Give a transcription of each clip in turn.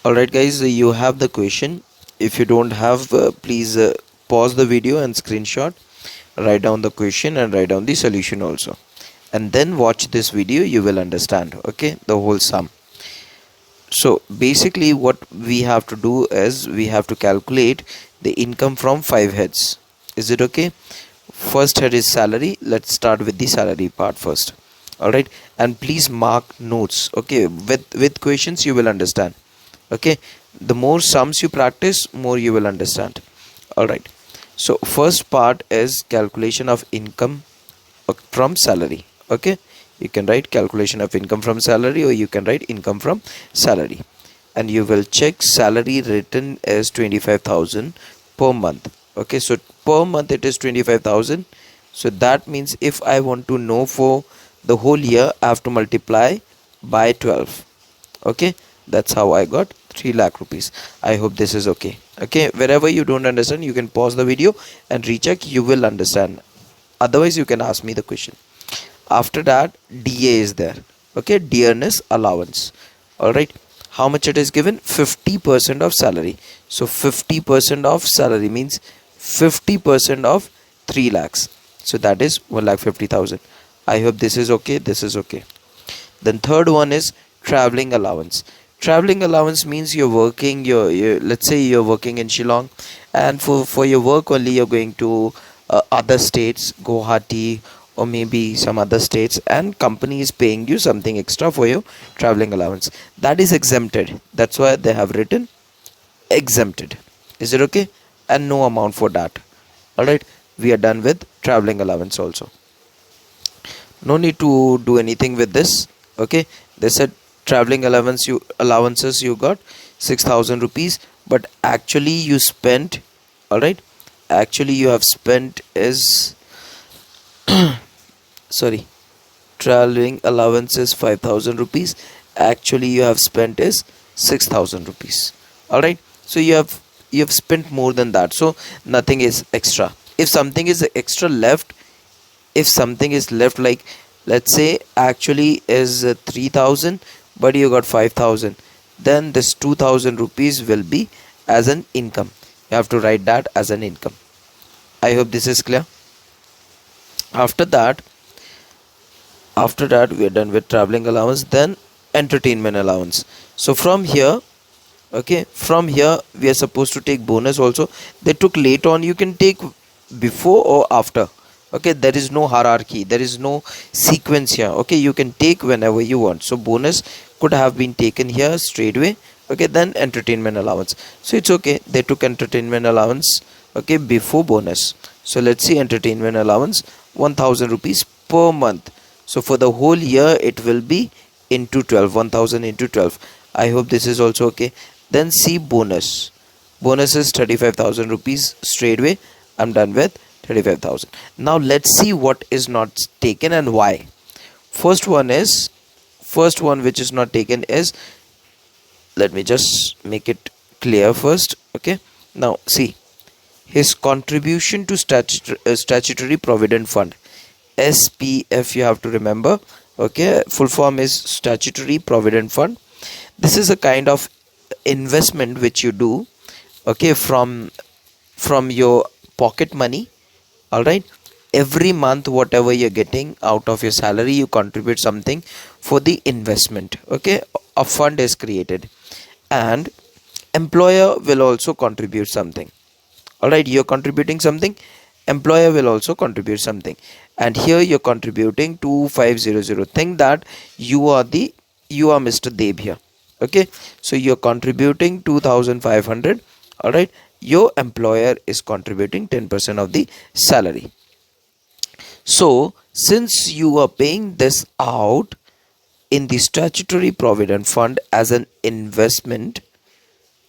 Alright guys, you have the question. If you don't have, please pause the video and screenshot, write down the question and write down the solution also, and then watch this video. You will understand, okay, the whole sum. So basically what we have to do is we have to calculate the income from 5 heads. Is it okay? First head is salary. Let's start with the salary part first. Alright, and please mark notes, okay, with questions you will understand. Okay, the more sums you practice, more you will understand. Alright, so first part is calculation of income from salary. Okay, you can write calculation of income from salary, or you can write income from salary, and you will check salary written as 25,000 per month. Okay, so per month it is 25,000. So that means if I want to know for the whole year, I have to multiply by 12. Okay, that's how I got 3 lakh rupees. I hope this is okay. Okay, wherever you don't understand, you can pause the video and recheck. You will understand. Otherwise you can ask me the question. After that, DA is there. Okay, dearness allowance. Alright, how much it is given? 50% of salary. So 50% of salary means 50% of 3 lakhs. So that is 1,50,000. I hope this is okay. This is okay. Then third one is traveling allowance. Traveling allowance means you're working, let's say you're working in Shillong, and for your work only you're going to other states, Guwahati, or maybe some other states, and company is paying you something extra for your traveling allowance. That is exempted. That's why they have written exempted. Is it okay? And no amount for that. Alright, we are done with traveling allowance also. No need to do anything with this. Okay, they said traveling allowances you got 6,000 rupees, but actually you spent, all right, actually you have spent is sorry, traveling allowance is 5,000 rupees, actually you have spent is 6,000 rupees. All right, so you have spent more than that, so nothing is extra. If something is extra left, if something is left, like let's say actually is 3,000, but you got 5,000, then this 2,000 rupees will be as an income. You have to write that as an income. I hope this is clear. After that we are done with traveling allowance. Then entertainment allowance. So from here, okay, from here we are supposed to take bonus also. They took late on. You can take before or after. Okay, there is no hierarchy, there is no sequence here. Okay, you can take whenever you want. So bonus could have been taken here straight away. Okay, then entertainment allowance, so it's okay, they took entertainment allowance, okay, before bonus. So let's see, entertainment allowance 1,000 rupees per month. So for the whole year it will be into 12, 1,000 into 12. I hope this is also okay. Then see bonus. Bonus is 35,000 rupees straight away. I'm done with 35,000. Now let's see what is not taken and why. First one which is not taken is, let me just make it clear first. Okay, now see, his contribution to statutory provident fund, SPF, you have to remember. Okay, full form is statutory provident fund. This is a kind of investment which you do, okay, from your pocket money. All right, every month whatever you're getting out of your salary, you contribute something for the investment. Okay, a fund is created, and employer will also contribute something. All right, you're contributing something, employer will also contribute something, and here you're contributing 2,500. Think that you are Mr. Deb here. Okay, so you're contributing 2,500. All right, your employer is contributing 10% of the salary. So since you are paying this out in the statutory provident fund as an investment,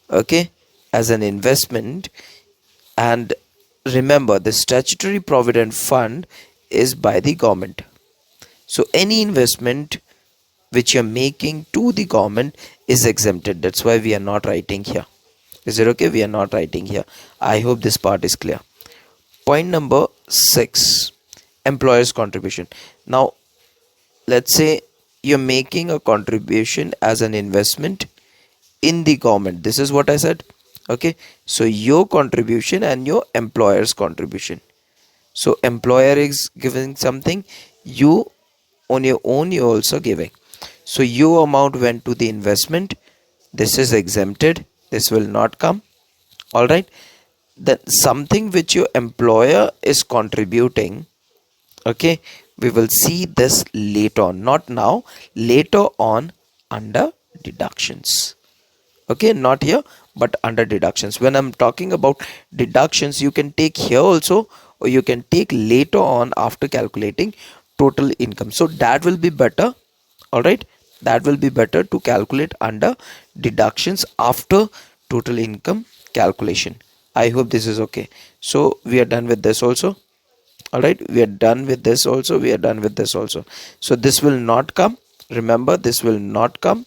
okay, as an investment, and remember the statutory provident fund is by the government. So any investment which you're making to the government is exempted. That's why we are not writing here. Is it okay? We are not writing here. I hope this part is clear. Point number 6, employer's contribution. Now let's say you're making a contribution as an investment in the government. This is what I said. Okay, so your contribution and your employer's contribution. So employer is giving something, you on your own you also giving. So your amount went to the investment, this is exempted, this will not come. All right, then something which your employer is contributing, okay, we will see this later on, not now, later on, under deductions. Okay, not here but under deductions. When I'm talking about deductions, you can take here also, or you can take later on after calculating total income. So that will be better. All right, that will be better to calculate under deductions after total income calculation. I hope this is okay. So we are done with this also. All right, we are done with this also, we are done with this also. So this will not come, remember, this will not come.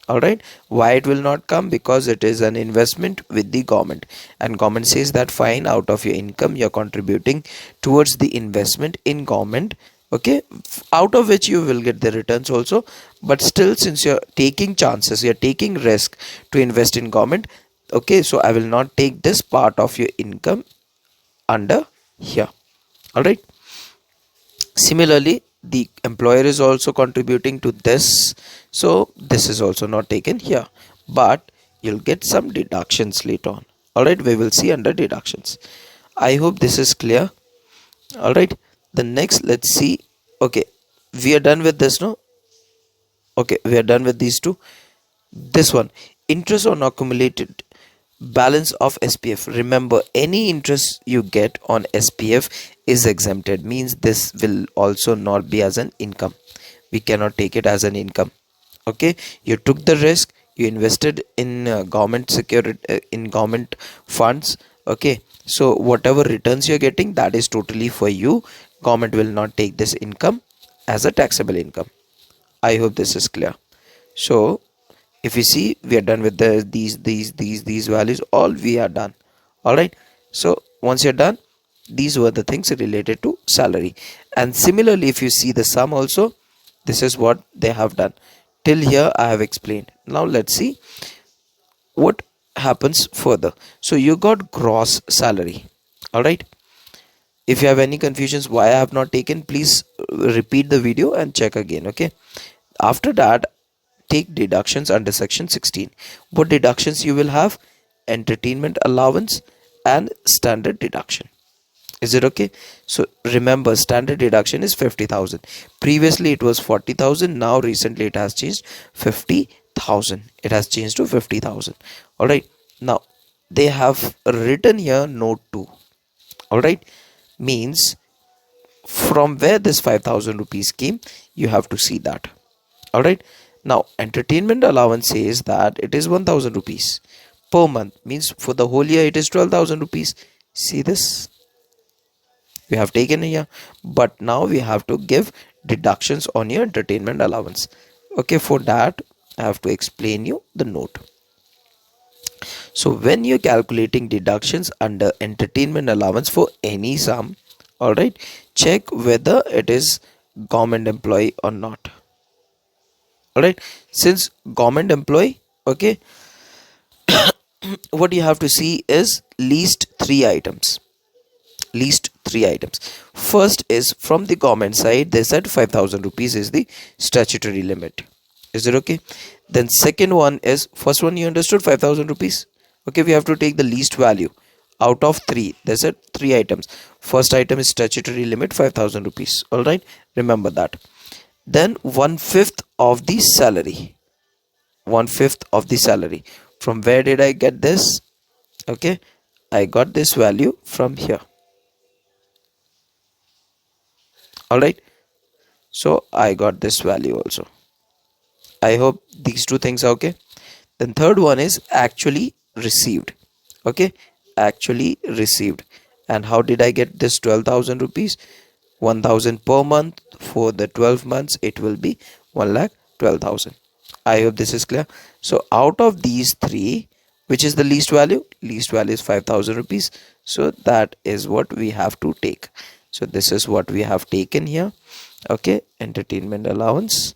All right, why it will not come? Because it is an investment with the government, and government says that fine, out of your income you're contributing towards the investment in government. Okay, out of which you will get the returns also, but still, since you're taking chances, you're taking risk to invest in government. Okay, so I will not take this part of your income under here. All right, similarly the employer is also contributing to this, so this is also not taken here, but you'll get some deductions later on. All right, we will see under deductions. I hope this is clear. All right, the next, let's see. Okay, we are done with this, no? Okay, we are done with these two. This one, interest on accumulated balance of SPF. Remember, any interest you get on SPF is exempted, means this will also not be as an income. We cannot take it as an income. Okay, you took the risk, you invested in government security, in government funds. Okay, so whatever returns you're getting, that is totally for you. Government will not take this income as a taxable income. I hope this is clear. So if you see, we are done with these values, all we are done. All right, so once you're done, these were the things related to salary. And similarly, if you see the sum also, this is what they have done. Till here I have explained. Now let's see what happens further. So you got gross salary. All right, if you have any confusions why I have not taken, please repeat the video and check again. Okay, after that, take deductions under section 16. What deductions you will have? Entertainment allowance and standard deduction. Is it okay? So remember, standard deduction is 50,000. Previously it was 40,000. Now recently it has changed 50,000. It has changed to 50,000. All right, now they have written here note 2. All right, means from where this 5,000 rupees came, you have to see that. All right, now entertainment allowance says that it is 1,000 rupees per month, means for the whole year it is 12,000 rupees. See this, we have taken here, but now we have to give deductions on your entertainment allowance. Okay, for that I have to explain you the note. So when you're calculating deductions under entertainment allowance for any sum, all right, check whether it is government employee or not. All right, since government employee, okay, what you have to see is least three items. First is, from the government side they said 5,000 rupees is the statutory limit. Is it okay? Then second one is, first one you understood, 5,000 rupees. Okay, we have to take the least value out of three. They said three items. First item is statutory limit 5,000 rupees. All right, remember that. Then 1/5 of the salary. 1/5 of the salary. From where did I get this? Okay, I got this value from here. All right, so I got this value also. I hope these two things are okay. Then third one is actually received. Okay, actually received. And how did I get this 12,000 rupees? 1,000 per month. For the 12 months it will be 1,12,000. I hope this is clear. So out of these three, which is the least value? Least value is 5,000 rupees. So that is what we have to take. So this is what we have taken here. Okay, entertainment allowance.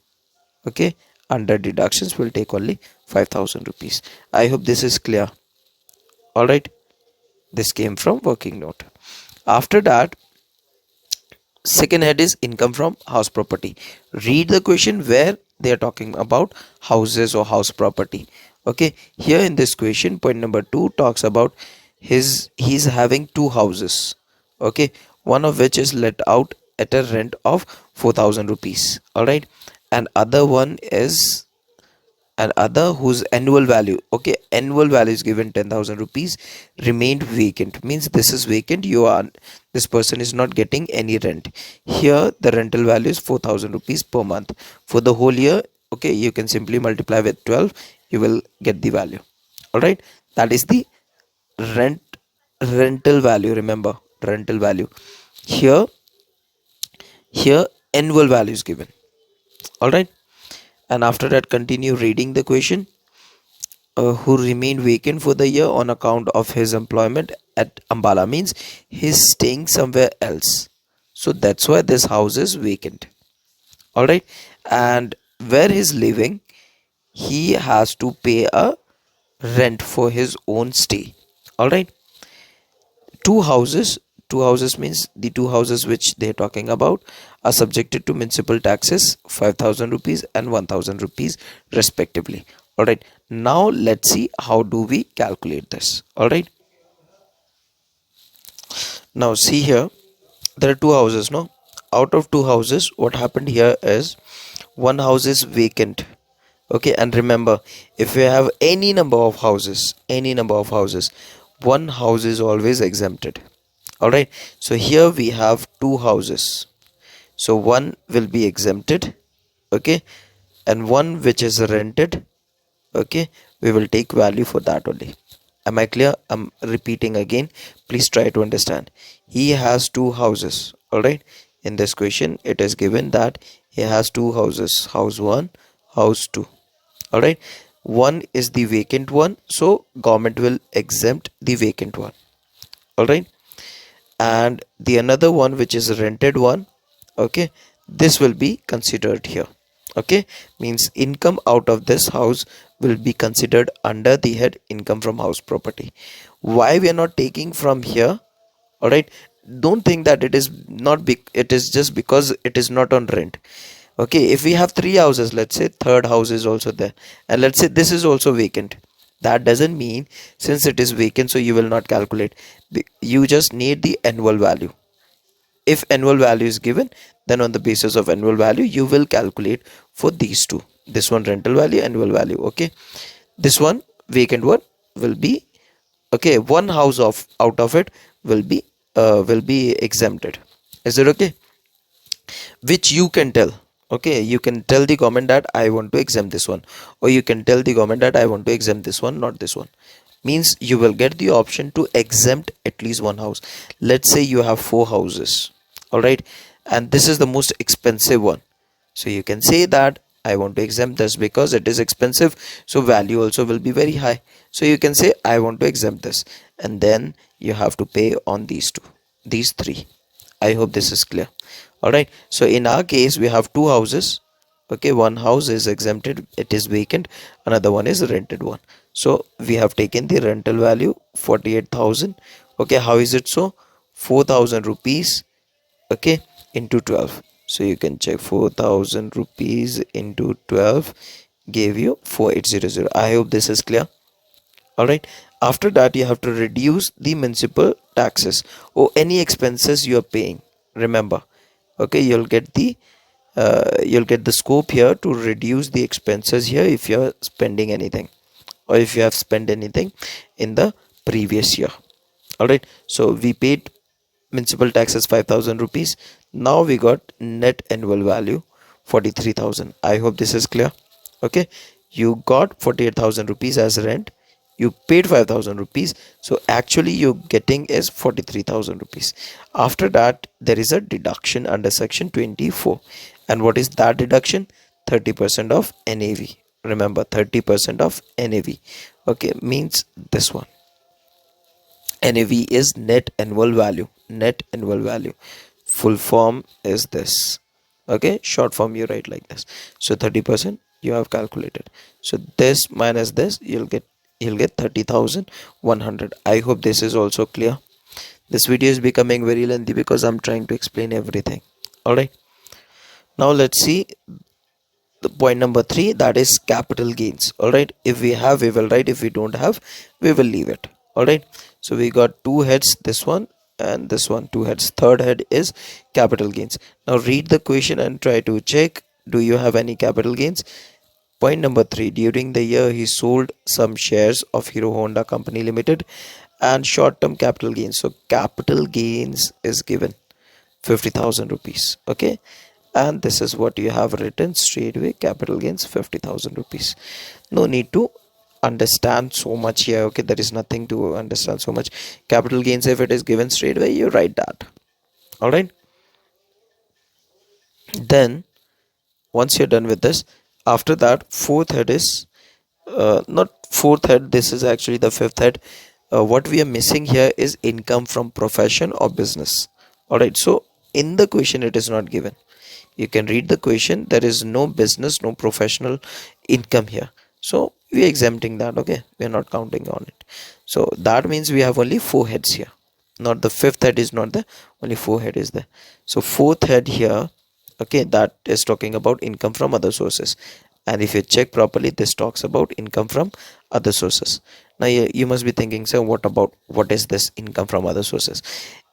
Okay, under deductions we'll take only 5,000 rupees. I hope this is clear. All right, this came from working note. After that, second head is income from house property. Read the question where they are talking about houses or house property. Okay, here in this question, point number 2 talks about he's having two houses. Okay, one of which is let out at a rent of 4,000 rupees. All right, and other one is and other whose annual value, okay, annual value is given 10,000 rupees, remained vacant. Means this is vacant, this person is not getting any rent. Here the rental value is 4,000 rupees per month for the whole year. Okay, you can simply multiply with 12, you will get the value. All right, that is the rental value. Remember, rental value. Here here annual value is given. All right, and after that continue reading the question. Who remained vacant for the year on account of his employment at Ambala, means he's staying somewhere else, so that's why this house is vacant. All right, and where he's living, he has to pay a rent for his own stay. All right, two houses means the two houses which they're talking about are subjected to municipal taxes 5,000 rupees and 1,000 rupees respectively. All right, now let's see how do we calculate this. All right, now see here, there are two houses. No, out of two houses, what happened here is one house is vacant. Okay, and remember, if we have any number of houses, one house is always exempted. All right, so here we have two houses, so one will be exempted. Okay, and one which is rented. Okay, we will take value for that only. Am I clear? I'm repeating again, please try to understand. He has two houses. All right, in this question it is given that he has two houses, house 1, house 2. All right, one is the vacant one, so government will exempt the vacant one. All right, and the another one which is a rented one, okay, this will be considered here. Okay, means income out of this house will be considered under the head income from house property. Why we are not taking from here? All right, don't think that it is not big, it is just because it is not on rent. Okay, if we have three houses, let's say third house is also there, and let's say this is also vacant, that doesn't mean since it is vacant so you will not calculate. You just need the annual value. If annual value is given, then on the basis of annual value you will calculate for these two, this one rental value, annual value. Okay, this one vacant one will be, okay, one house of out of it will be exempted. Is it okay? Which you can tell. Okay, you can tell the government that I want to exempt this one, or you can tell the government that I want to exempt this one, not this one. Means you will get the option to exempt at least one house. Let's say you have four houses. All right, and this is the most expensive one, so you can say that I want to exempt this because it is expensive, so value also will be very high. So you can say I want to exempt this, and then you have to pay on these three. I hope this is clear. All right, so in our case we have two houses. Okay, one house is exempted, it is vacant, another one is rented one. So we have taken the rental value 48,000. Okay, how is it so? 4,000 rupees, okay, into 12. So you can check 4,000 rupees into 12 gave you 4800. I hope this is clear. All right, after that you have to reduce the municipal taxes or any expenses you are paying. Remember, okay, you'll get the scope here to reduce the expenses here if you are spending anything, or if you have spent anything in the previous year. All right, so we paid municipal taxes 5,000 rupees. Now we got net annual value 43,000. I hope this is clear. Okay, you got 48,000 rupees as rent, you paid 5,000 rupees, so actually you're getting is 43,000 rupees. After that there is a deduction under section 24, and what is that deduction? 30% of NAV. Remember, 30% of NAV. Okay, means this one, NAV is net annual value. Net annual value, full form is this. Okay, short form you write like this. So 30% you have calculated. So this minus this, you'll get 30,100. I hope this is also clear. This video is becoming very lengthy because I'm trying to explain everything. All right, now let's see the point number 3, that is capital gains. All right, if we have, we will write. If we don't have, we will leave it. All right, so we got two heads, this one and this one, two heads. Third head is capital gains. Now read the question and try to check, do you have any capital gains? Point number 3, during the year he sold some shares of Hero Honda Company Limited and short-term capital gains. So capital gains is given 50,000 rupees. Okay, and this is what you have written straight away, capital gains 50,000 rupees. No need to understand so much here. Okay, there is nothing to understand so much. Capital gains, if it is given straight away, you write that. All right, then once you're done with this, after that, fourth head is not fourth head, this is actually the fifth head. What we are missing here is income from profession or business. All right, so in the question it is not given. You can read the question, there is no business, no professional income here, so we are exempting that. Okay, we are not counting on it. So that means we have only four heads here, not the fifth head is not there, only four head is there. So fourth head here, okay, that is talking about income from other sources. And if you check properly, this talks about income from other sources. Now you must be thinking, so what is this income from other sources?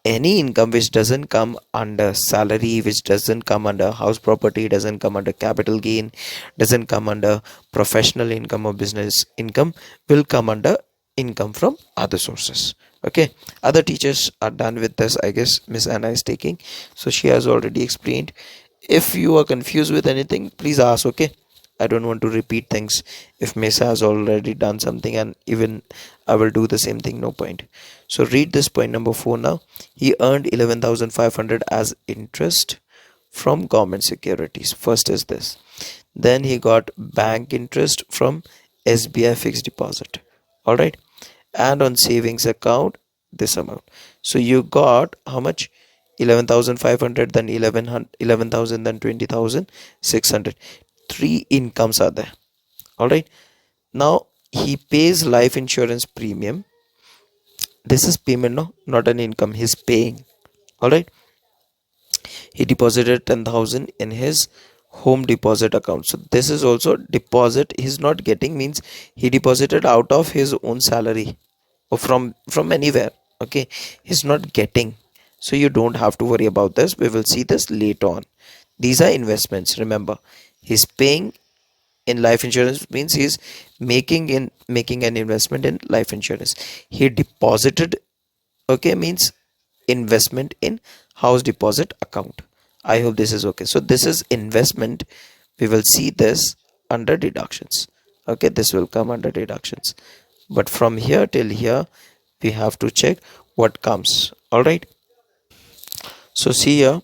Any income which doesn't come under salary, which doesn't come under house property, doesn't come under capital gain, doesn't come under professional income or business income, will come under income from other sources. Okay, other teachers are done with this. I guess Miss Anna is taking, so she has already explained. If you are confused with anything, please ask. Okay, I don't want to repeat things. If Mesa has already done something and even I will do the same thing, no point. So read this point number 4 now. He earned 11,500 as interest from government securities. First is this. Then he got bank interest from SBI fixed deposit. All right. And on savings account, this amount. So you got how much? 11,500, then 11,000, then 20,600. Three incomes are there. All right, now he pays life insurance premium. This is payment, no, not an income, he's paying. All right, he deposited 10,000 in his home deposit account. So this is also deposit. He's not getting, means he deposited out of his own salary or from anywhere. Okay, he's not getting, so you don't have to worry about this. We will see this later on. These are investments. Remember, he's paying in life insurance, means he's making an investment in life insurance. He deposited, okay, means investment in house deposit account. I hope this is okay. So this is investment. We will see this under deductions. Okay, this will come under deductions, but from here till here we have to check what comes. All right, so see here,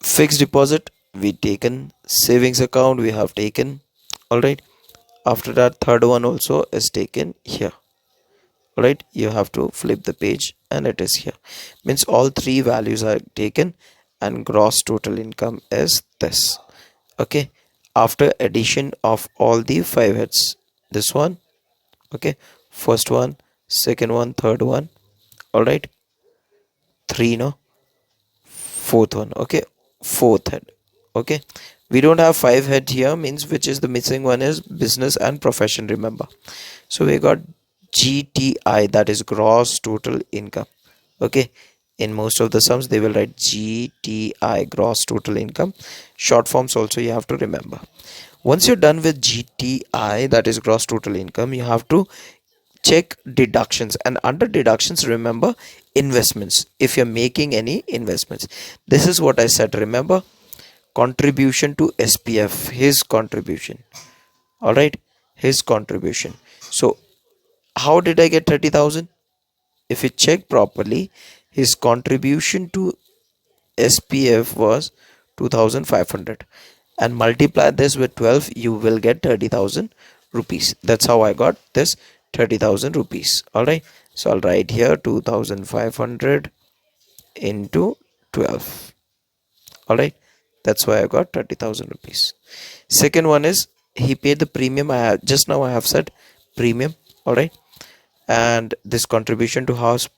fixed deposit we taken, savings account we have taken. All right, after that third one also is taken here. All right, you have to flip the page and it is here, means all three values are taken and gross total income is this. Okay, after addition of all the five heads, this one, okay, first one, second one, third one. All right, three, no, fourth one. Okay, fourth head. Okay, we don't have five head here, means which is the missing one is business and profession, remember. So we got GTI, that is gross total income. Okay, in most of the sums they will write GTI, gross total income. Short forms also you have to remember. Once you're done with GTI, that is gross total income, you have to check deductions, and under deductions remember investments. If you're making any investments, this is what I said, remember, contribution to SPF, his contribution. All right, his contribution. So how did I get 30,000? If you check properly, his contribution to SPF was 2,500, and multiply this with 12, you will get 30,000 rupees. That's how I got this 30,000 rupees. All right, so I'll write here 2,500 into 12. All right, That's why I got 30,000 rupees. Second one is he paid the premium. Just now I have said premium. All right. And this contribution to house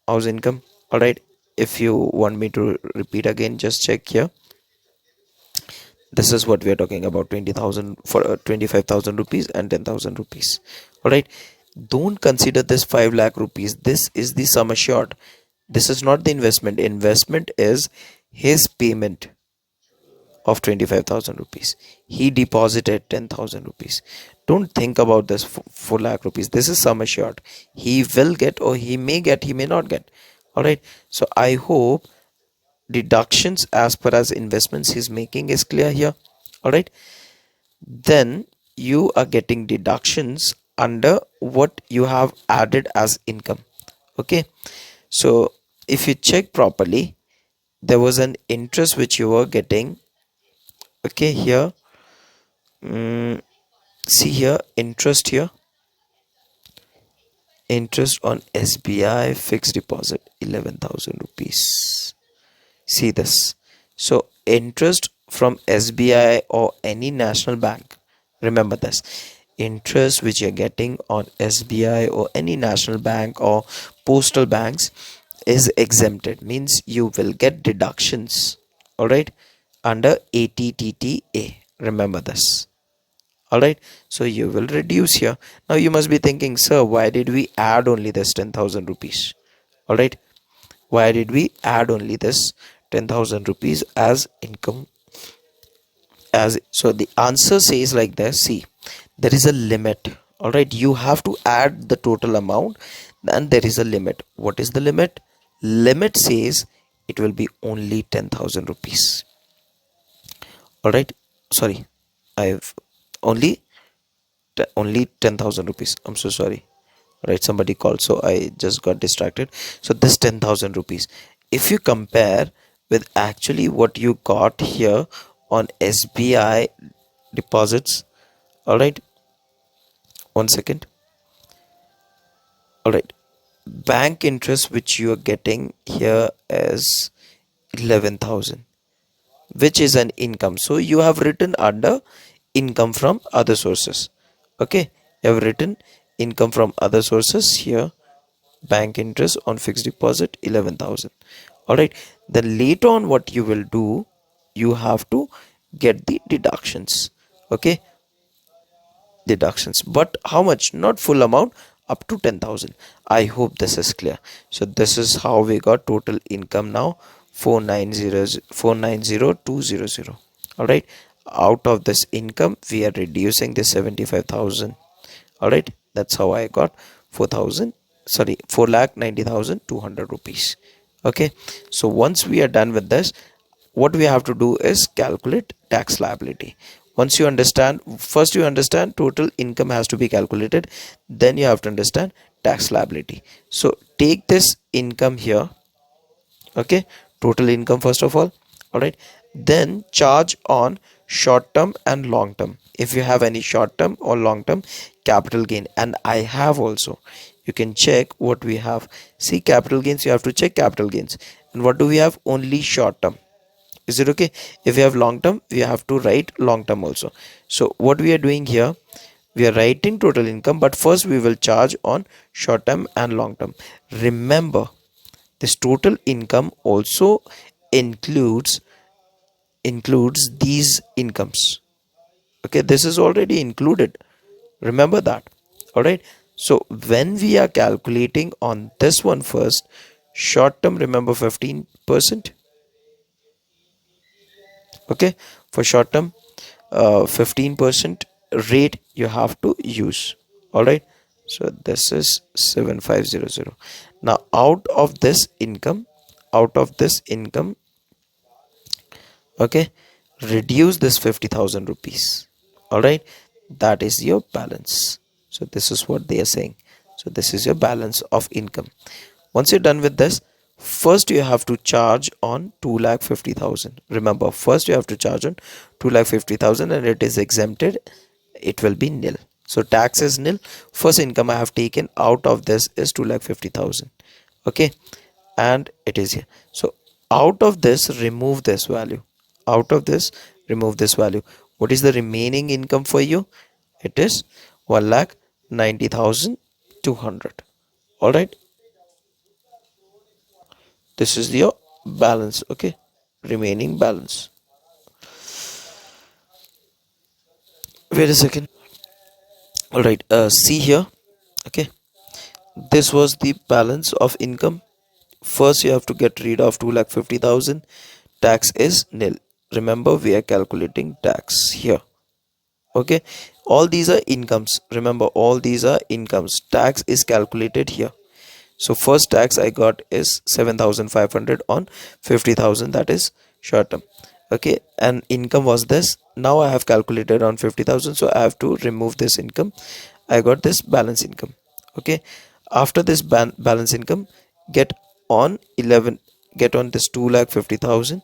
income. All right. If you want me to repeat again, just check here. This is what we are talking about, 20,000 for 25,000 rupees and 10,000 rupees. All right. Don't consider this 5 lakh rupees. This is the sum assured. This is not the investment. Investment is his payment of 25,000 rupees. He deposited 10,000 rupees. Don't think about this 4 lakh rupees. This is sum assured. He will get, or he may get, he may not get. All right. So I hope deductions as per as investments he's making is clear here. All right. Then you are getting deductions under what you have added as income. Okay. So if you check properly, there was an interest which you were getting. Okay, here see here, interest here, interest on SBI fixed deposit 11,000 rupees. See this. So interest from SBI or any national bank, remember this, interest which you're getting on SBI or any national bank or postal banks is exempted, means you will get deductions. All right, under ATTTA. Remember this. All right, so you will reduce here. Now you must be thinking, sir, why did we add only this 10,000 rupees? All right, why did we add only this 10,000 rupees as income? So the answer says like this. See, there is a limit. All right, you have to add the total amount, and there is a limit. What is the limit? Limit says it will be only 10,000 rupees. All right, sorry, I've only 10,000 rupees. I'm so sorry. Right, somebody called, so I just got distracted. So this 10,000 rupees, if you compare with actually what you got here on SBI deposits, all right, 1 second. All right, bank interest which you are getting here is 11,000, which is an income. So you have written under income from other sources. Okay, you have written income from other sources here, bank interest on fixed deposit 11,000. All right, then later on what you will do, you have to get the deductions. Okay, deductions, but how much? Not full amount, up to 10,000. I hope this is clear. So this is how we got total income now, 490,200. All right, out of this income we are reducing the 75,000. all right, that's how I got 4,90,200 rupees. Okay, so once we are done with this, what we have to do is calculate tax liability. Once you understand, first you understand total income has to be calculated, then you have to understand tax liability. So take this income here. Okay, total income first of all right, then charge on short term and long term. If you have any short term or long term capital gain, and I have also, you can check what we have. See, capital gains, you have to check capital gains. And what do we have? Only short term. Is it okay? If you have long term, we have to write long term also. So what we are doing here, we are writing total income, but first we will charge on short term and long term. Remember, this total income also includes these incomes. Okay, this is already included. Remember that. All right. So when we are calculating on this one first, short term, remember 15%. Okay, for short term, 15% rate you have to use. All right, so this is 7500. Now out of this income, okay, reduce this 50,000 rupees. All right, that is your balance. So this is what they are saying. So this is your balance of income. Once you're done with this, first you have to charge on 2,50,000. Remember, first you have to charge on 2,50,000, and it is exempted. It will be nil. So tax is nil. First income I have taken out of this is 2,50,000. Okay, and it is here. So out of this, remove this value. out of this, remove this value. What is the remaining income for you? It is 1,90,200. All right, this is your balance. Okay, remaining balance. Wait a second. All right, see here. Okay, this was the balance of income. First, you have to get rid of 2,50,000. Tax is nil. Remember, we are calculating tax here. Okay, all these are incomes. Remember, all these are incomes. Tax is calculated here. So first tax I got is 7,500 on 50,000, that is short term. Okay, and income was this. Now I have calculated on 50,000, so I have to remove this income. I got this balance income. Okay, after this balance income, get on 11, get on this 2,50,000.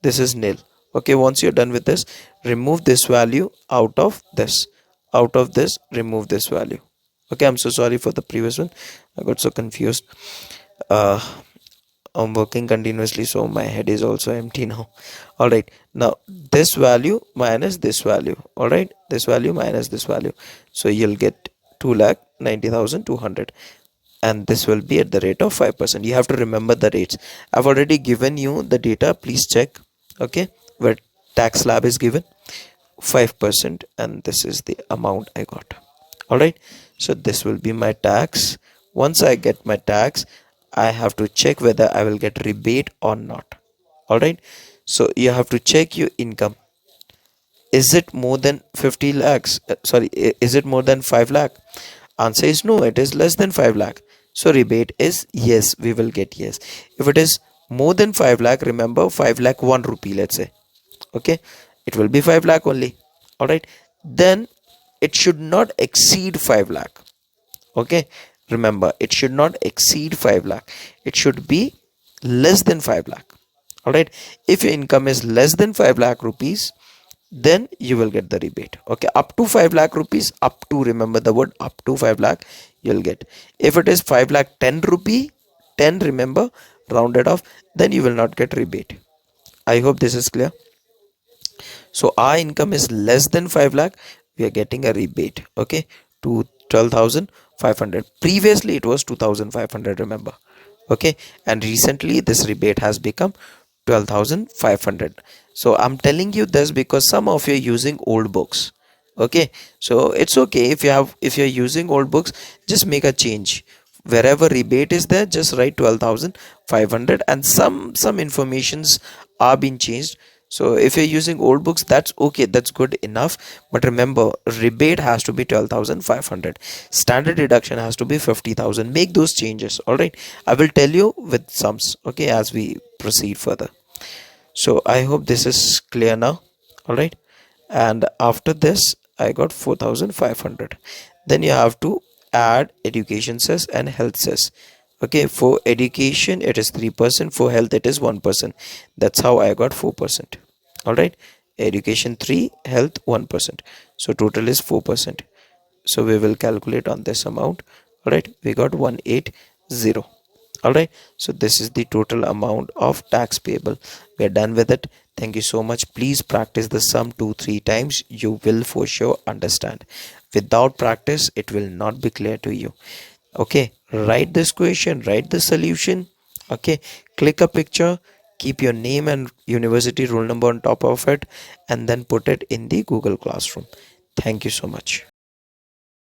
This is nil. Okay, once you're done with this, remove this value out of this. Out of this, remove this value. Okay, I'm so sorry for the previous one. I got so confused. uh I'm working continuously, so my head is also empty now. All right, now this value minus this value. All right, this value minus this value, so you'll get 2,90,200, and this will be at the rate of 5%. You have to remember the rates. I've already given you the data, please check. Okay, where tax slab is given 5%, and this is the amount I got. All right, so this will be my tax. Once I get my tax, I have to check whether I will get rebate or not. All right, so you have to check your income. Is it more than 50 lakhs? Is it more than 5 lakh? Answer is no, it is less than 5 lakh. So rebate is yes, we will get yes. If it is more than 5 lakh, remember 5 lakh 1 rupee, let's say. Okay, it will be 5 lakh only. All right, then it should not exceed 5 lakh. Okay, remember, it should not exceed 5 lakh. It should be less than 5 lakh. All right, if your income is less than 5 lakh rupees, then you will get the rebate. Okay, up to 5 lakh rupees, up to, remember the word up to 5 lakh, you'll get. If it is 5 lakh 10 rupee, 10, remember, rounded off, then you will not get rebate. I hope this is clear. So our income is less than 5 lakh, we are getting a rebate. Okay, to 12,500. Previously it was 2,500, remember. Okay, and recently this rebate has become 12,500. So I'm telling you this because some of you are using old books. Okay, so it's okay if you're using old books, just make a change. Wherever rebate is there, just write 12,500, and some informations are being changed. So if you're using old books, that's okay, that's good enough. But remember, rebate has to be 12,500. Standard deduction has to be 50,000. Make those changes. All right, I will tell you with sums, okay, as we proceed further. So I hope this is clear now. All right, and after this I got 4,500. Then you have to add education cess and health cess. Okay, for education it is 3%, for health it is 1%. That's how I got 4%. All right, education 3, health 1%, so total is 4%. So we will calculate on this amount. All right, we got 180. All right, so this is the total amount of tax payable. We are done with it. Thank you so much. Please practice the sum 2-3 times. You will for sure understand. Without practice, it will not be clear to you. Okay, write this question, write the solution. Okay, click a picture, keep your name and university roll number on top of it, and then put it in the Google Classroom. Thank you so much.